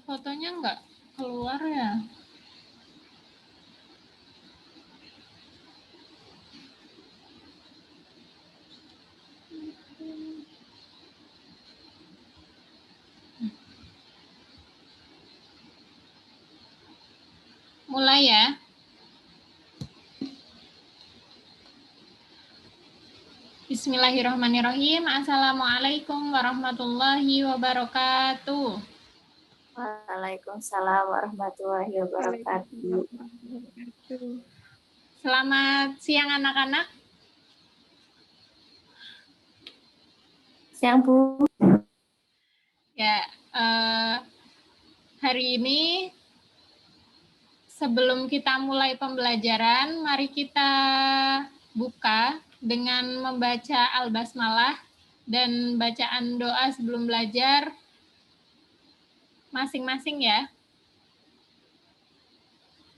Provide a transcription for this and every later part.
Fotonya nggak keluar ya? Mulai ya. Bismillahirrahmanirrahim. Assalamualaikum warahmatullahi wabarakatuh. Waalaikumsalam warahmatullahi wabarakatuh. Selamat siang anak-anak. Siang, Bu. Ya, hari ini sebelum kita mulai pembelajaran, mari kita buka dengan membaca Al-Basmalah dan bacaan doa sebelum belajar masing-masing ya.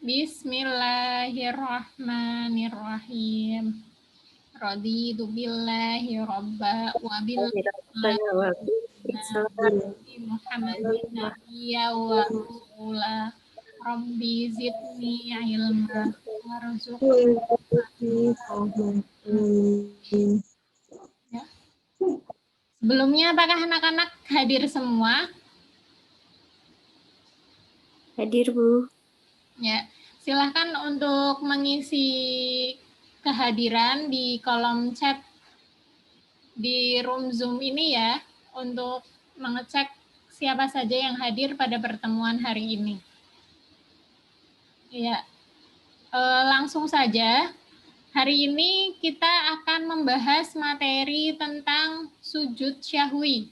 Bismillahirrahmanirrahim. Raditu billahi robba wa Muhammadin nabiyya wa rasula. Rabbi zidni ilma warzuqni. Ya. Sebelumnya apakah anak-anak hadir semua? Hadir, Bu. Ya, silahkan untuk mengisi kehadiran di kolom chat di room Zoom ini ya, untuk mengecek siapa saja yang hadir pada pertemuan hari ini. Ya, langsung saja. Hari ini kita akan membahas materi tentang sujud syahwi.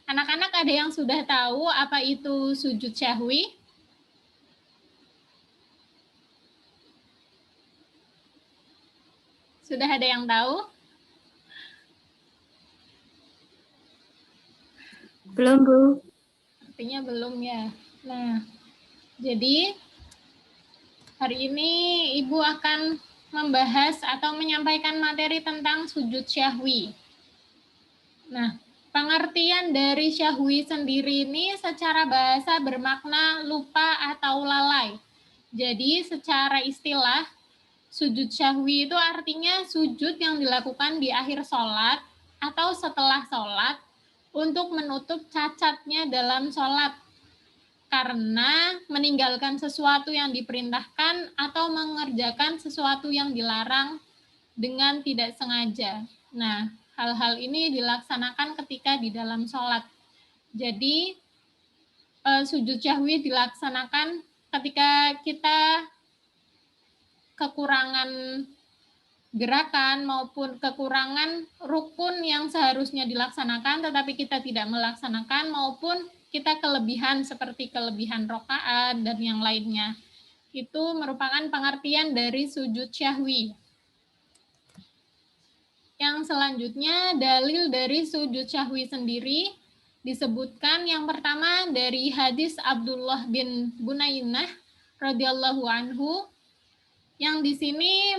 Anak-anak ada yang sudah tahu apa itu sujud syahwi? Sudah ada yang tahu? Belum, Bu. Artinya belum ya. Nah, jadi hari ini Ibu akan membahas atau menyampaikan materi tentang sujud syahwi. Nah, pengertian dari syahwi sendiri ini secara bahasa bermakna lupa atau lalai. Jadi secara istilah, sujud syahwi itu artinya sujud yang dilakukan di akhir sholat atau setelah sholat untuk menutup cacatnya dalam sholat karena meninggalkan sesuatu yang diperintahkan atau mengerjakan sesuatu yang dilarang dengan tidak sengaja. Nah, hal-hal ini dilaksanakan ketika di dalam sholat. Jadi, sujud syahwi dilaksanakan ketika kita kekurangan gerakan maupun kekurangan rukun yang seharusnya dilaksanakan tetapi kita tidak melaksanakan, maupun kita kelebihan seperti kelebihan rokaat dan yang lainnya. Itu merupakan pengertian dari sujud syahwi. Yang selanjutnya, dalil dari sujud syahwi sendiri disebutkan yang pertama dari hadis Abdullah bin Bunainah radhiyallahu anhu, yang di sini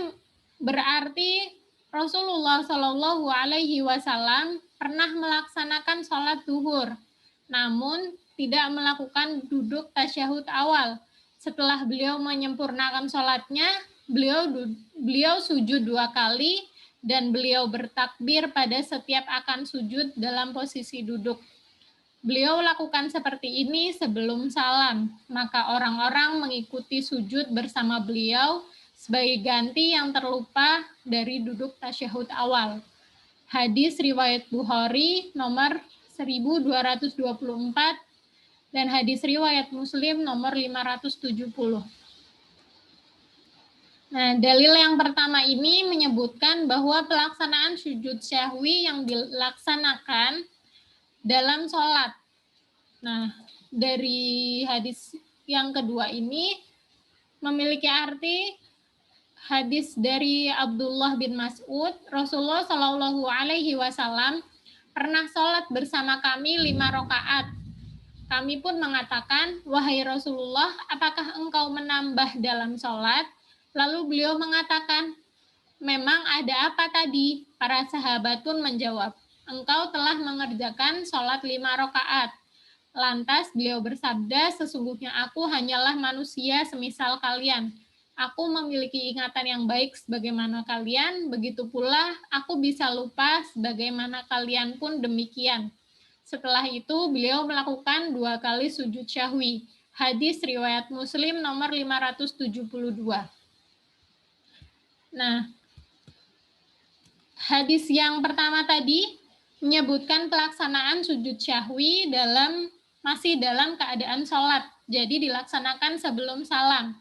berarti Rasulullah Shallallahu Alaihi Wasallam pernah melaksanakan sholat duhur, namun tidak melakukan duduk tasyahud awal. Setelah beliau menyempurnakan sholatnya, beliau sujud 2 kali dan beliau bertakbir pada setiap akan sujud dalam posisi duduk. Beliau lakukan seperti ini sebelum salam, maka orang-orang mengikuti sujud bersama beliau sebagai ganti yang terlupa dari duduk tasyahud awal. Hadis riwayat Bukhari nomor 1224 dan hadis riwayat Muslim nomor 570. Nah, dalil yang pertama ini menyebutkan bahwa pelaksanaan sujud syahwi yang dilaksanakan dalam sholat. Nah, dari hadis yang kedua ini memiliki arti hadis dari Abdullah bin Mas'ud, Rasulullah Shallallahu Alaihi Wasallam pernah sholat bersama kami 5 rakaat. Kami pun mengatakan, wahai Rasulullah, apakah engkau menambah dalam sholat? Lalu beliau mengatakan, memang ada apa tadi? Para sahabat pun menjawab, engkau telah mengerjakan sholat 5 rakaat. Lantas beliau bersabda, sesungguhnya aku hanyalah manusia semisal kalian. Aku memiliki ingatan yang baik sebagaimana kalian, begitu pula aku bisa lupa sebagaimana kalian pun demikian. Setelah itu beliau melakukan 2 kali sujud syahwi. Hadis riwayat Muslim nomor 572. Nah, hadis yang pertama tadi menyebutkan pelaksanaan sujud syahwi masih dalam keadaan sholat. Jadi dilaksanakan sebelum salam.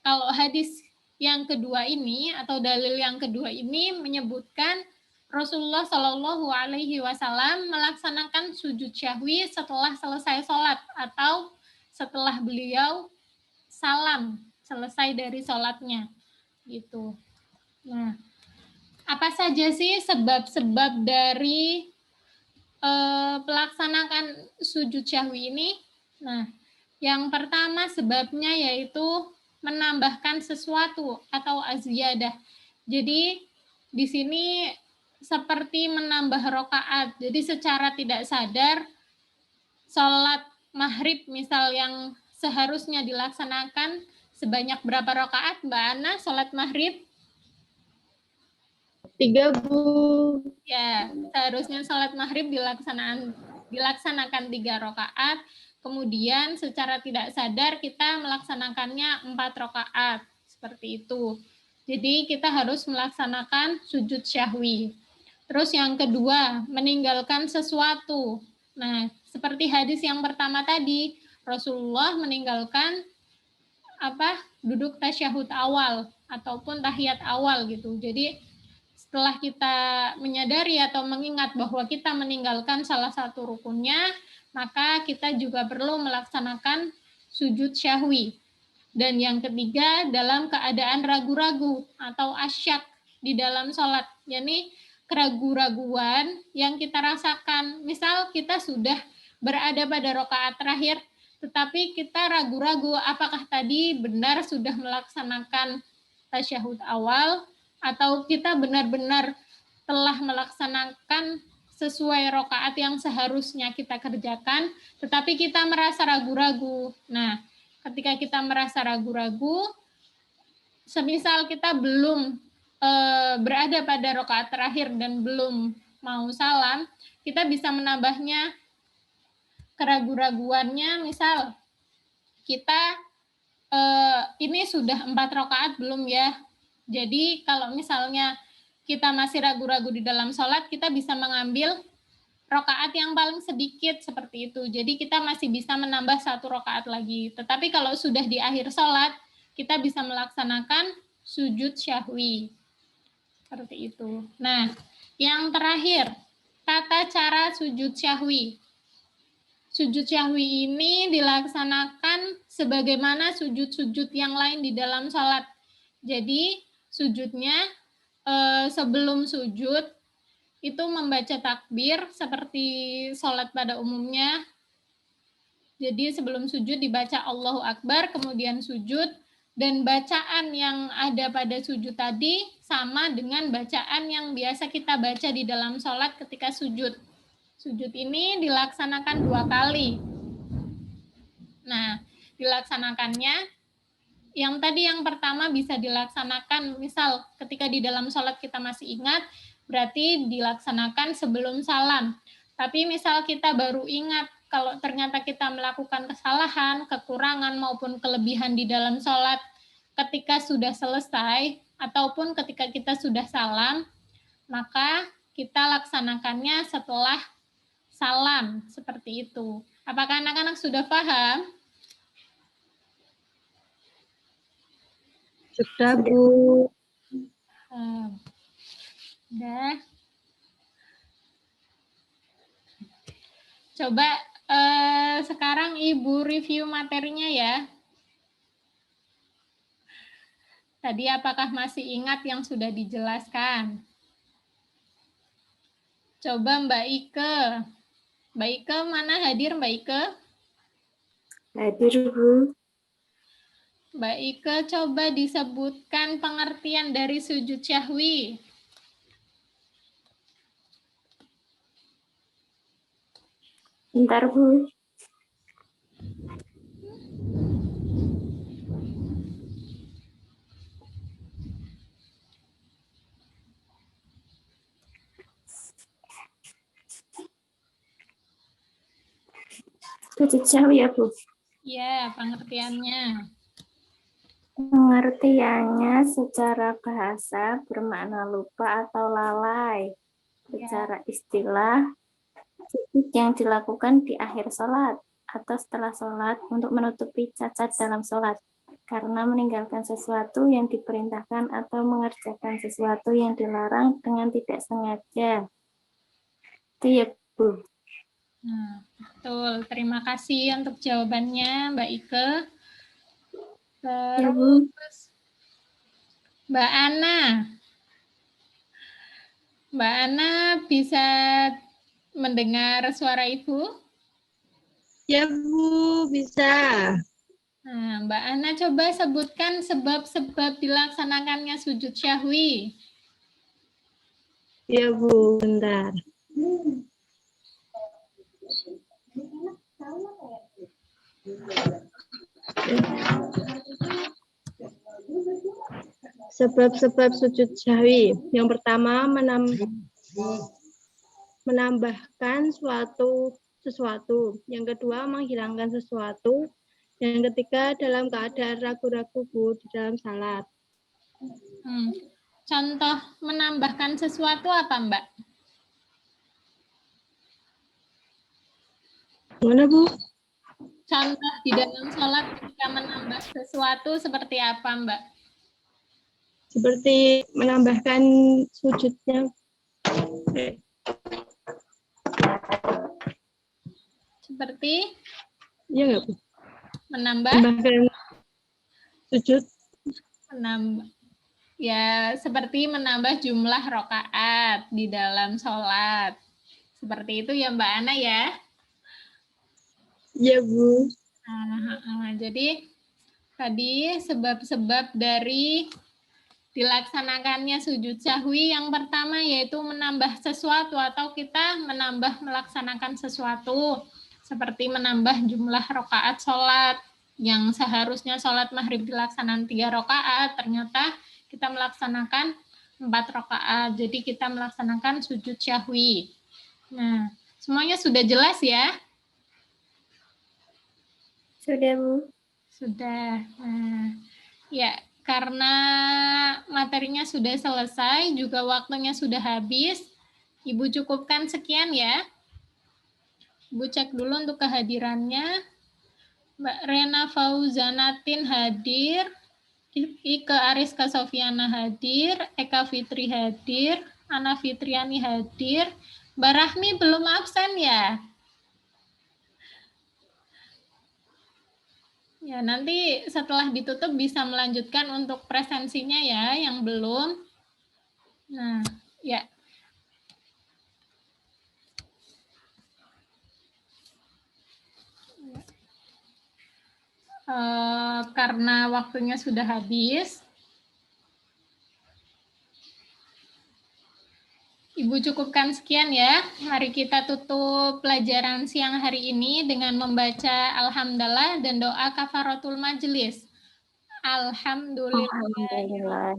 Kalau hadis yang kedua ini atau dalil yang kedua ini menyebutkan Rasulullah Shallallahu Alaihi Wasallam melaksanakan sujud syahwi setelah selesai sholat atau setelah beliau salam selesai dari sholatnya, gitu. Nah, apa saja sih sebab-sebab dari pelaksanaan sujud syahwi ini? Nah, yang pertama sebabnya yaitu menambahkan sesuatu atau aziyadah. Jadi di sini seperti menambah rokaat. Jadi secara tidak sadar sholat maghrib misal yang seharusnya dilaksanakan sebanyak berapa rokaat, Mbak Ana, sholat maghrib? 3, Bu. Ya, seharusnya sholat maghrib dilaksanakan 3 rakaat, kemudian secara tidak sadar kita melaksanakannya 4 rakaat, seperti itu. Jadi kita harus melaksanakan sujud syahwi. Terus yang kedua, meninggalkan sesuatu. Nah, seperti hadis yang pertama tadi, Rasulullah meninggalkan duduk tasyahud awal ataupun tahiyat awal gitu. Jadi setelah kita menyadari atau mengingat bahwa kita meninggalkan salah satu rukunnya, maka kita juga perlu melaksanakan sujud syahwi. Dan yang ketiga, dalam keadaan ragu-ragu atau asyak di dalam sholat, yakni keraguan-raguan yang kita rasakan. Misal kita sudah berada pada rakaat terakhir, tetapi kita ragu-ragu apakah tadi benar sudah melaksanakan tasyahud awal, atau kita benar-benar telah melaksanakan sesuai rakaat yang seharusnya kita kerjakan, tetapi kita merasa ragu-ragu. Nah, ketika kita merasa ragu-ragu, semisal kita belum berada pada rakaat terakhir dan belum mau salam, kita bisa menambahnya keraguan-raguannya. Misal kita ini sudah 4 rakaat belum ya? Jadi kalau misalnya kita masih ragu-ragu di dalam sholat, kita bisa mengambil rakaat yang paling sedikit seperti itu. Jadi kita masih bisa menambah 1 rakaat lagi. Tetapi kalau sudah di akhir sholat, kita bisa melaksanakan sujud syahwi. Seperti itu. Nah, yang terakhir, tata cara sujud syahwi. Sujud syahwi ini dilaksanakan sebagaimana sujud-sujud yang lain di dalam sholat. Jadi sujudnya sebelum sujud itu membaca takbir seperti sholat pada umumnya. Jadi sebelum sujud dibaca Allahu Akbar, kemudian sujud, dan bacaan yang ada pada sujud tadi sama dengan bacaan yang biasa kita baca di dalam sholat ketika sujud. Sujud ini dilaksanakan 2 kali. Nah, dilaksanakannya yang tadi yang pertama bisa dilaksanakan misal ketika di dalam sholat kita masih ingat, berarti dilaksanakan sebelum salam. Tapi misal kita baru ingat kalau ternyata kita melakukan kesalahan, kekurangan maupun kelebihan di dalam sholat ketika sudah selesai ataupun ketika kita sudah salam, maka kita laksanakannya setelah salam, seperti itu. Apakah anak-anak sudah paham? Sudah, Bu. Udah. Coba sekarang Ibu review materinya ya. Tadi apakah masih ingat yang sudah dijelaskan? Coba Mbak Ike. Mbak Ike mana hadir Mbak Ike? Hadir, Bu. Mbak Ike coba disebutkan pengertian dari sujud syahwi. Bentar, Bu. Sujud sahwi ya, Bu. Ya, pengertiannya. Pengertiannya secara bahasa bermakna lupa atau lalai. Ya. Secara istilah, sujud yang dilakukan di akhir sholat atau setelah sholat untuk menutupi cacat dalam sholat karena meninggalkan sesuatu yang diperintahkan atau mengerjakan sesuatu yang dilarang dengan tidak sengaja. Itu ya, Bu. Nah, betul. Terima kasih untuk jawabannya, Mbak Ike. Ya, Bu. Terus, Mbak Ana. Mbak Ana bisa mendengar suara Ibu? Ya, Bu, bisa. Nah, Mbak Ana coba sebutkan sebab-sebab dilaksanakannya sujud syahwi. Ya, Bu, bentar. Sebab-sebab sujud sahwi. Yang pertama, menambahkan sesuatu. Yang kedua, menghilangkan sesuatu. Yang ketiga, dalam keadaan ragu-ragu, Bu, di dalam salat. Contoh menambahkan sesuatu apa, Mbak? Mana, Bu? Contoh di dalam sholat ketika menambah sesuatu seperti apa, Mbak? Seperti menambahkan sujudnya. Seperti? Iya nggak, Bu? Menambahkan sujud. Ya, seperti menambah jumlah rakaat di dalam sholat. Seperti itu ya, Mbak Ana ya? Iya, Bu. Jadi, tadi sebab-sebab dari dilaksanakannya sujud sahwi yang pertama yaitu menambah sesuatu atau kita melaksanakan sesuatu seperti menambah jumlah rakaat sholat yang seharusnya sholat maghrib dilaksanakan 3 rakaat ternyata kita melaksanakan 4 rakaat jadi kita melaksanakan sujud syahwi. Nah, semuanya sudah jelas ya? Sudah, Bu. Sudah. Nah, ya, karena materinya sudah selesai, juga waktunya sudah habis, Ibu cukupkan sekian ya. Ibu cek dulu untuk kehadirannya. Mbak Rena Fauzanatin hadir, Ike Ariska Sofiana hadir, Eka Fitri hadir, Ana Fitriani hadir, Mbak Rahmi belum absen ya? Ya, nanti setelah ditutup bisa melanjutkan untuk presensinya ya, yang belum. Nah, ya. Karena waktunya sudah habis, Ibu cukupkan sekian ya. Mari kita tutup pelajaran siang hari ini dengan membaca Alhamdulillah dan doa kafaratul majelis. Alhamdulillah.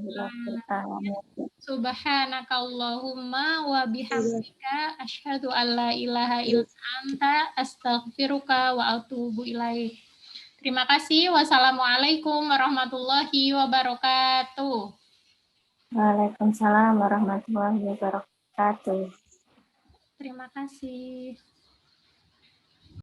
Subhanakallahumma wa bihamdika asyhadu an la ilaha illa anta astaghfiruka wa atubu ilaik. Terima kasih. Wassalamualaikum warahmatullahi wabarakatuh. Waalaikumsalam warahmatullahi wabarakatuh. Terima kasih.